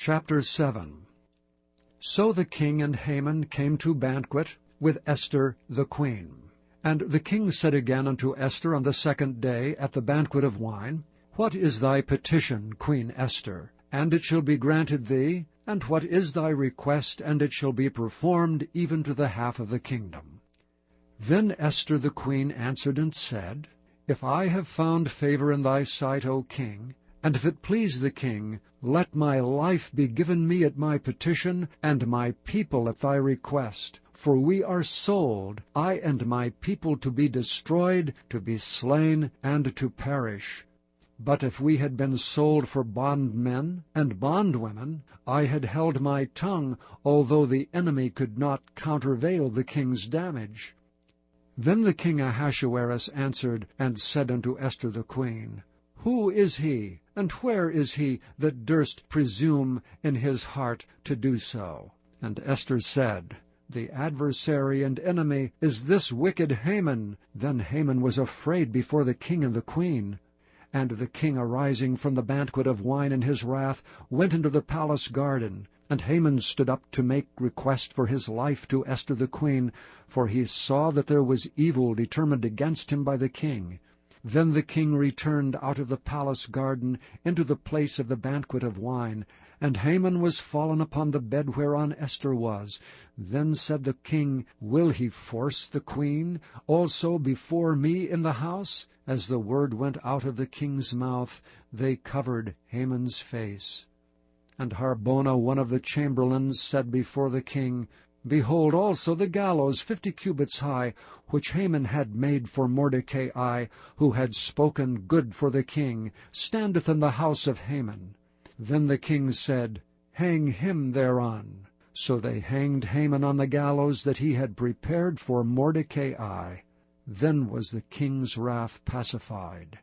Chapter 7. So the king and Haman came to banquet with Esther the queen. And the king said again unto Esther on the second day at the banquet of wine, What is thy petition, Queen Esther? And it shall be granted thee. And what is thy request? And it shall be performed even to the half of the kingdom. Then Esther the queen answered and said, If I have found favor in thy sight, O king, and if it please the king, let my life be given me at my petition, and my people at thy request. For we are sold, I and my people, to be destroyed, to be slain, and to perish. But if we had been sold for bondmen and bondwomen, I had held my tongue, although the enemy could not countervail the king's damage. Then the king Ahasuerus answered and said unto Esther the queen, Who is he, and where is he that durst presume in his heart to do so? And Esther said, The adversary and enemy is this wicked Haman. Then Haman was afraid before the king and the queen. And the king, arising from the banquet of wine in his wrath, went into the palace garden. And Haman stood up to make request for his life to Esther the queen, for he saw that there was evil determined against him by the king. Then the king returned out of the palace garden into the place of the banquet of wine, and Haman was fallen upon the bed whereon Esther was. Then said the king, Will he force the queen also before me in the house? As the word went out of the king's mouth, they covered Haman's face. And Harbona, one of the chamberlains, said before the king, Behold also the gallows 50 cubits high, which Haman had made for Mordecai, who had spoken good for the king, standeth in the house of Haman. Then the king said, Hang him thereon. So they hanged Haman on the gallows that he had prepared for Mordecai. Then was the king's wrath pacified.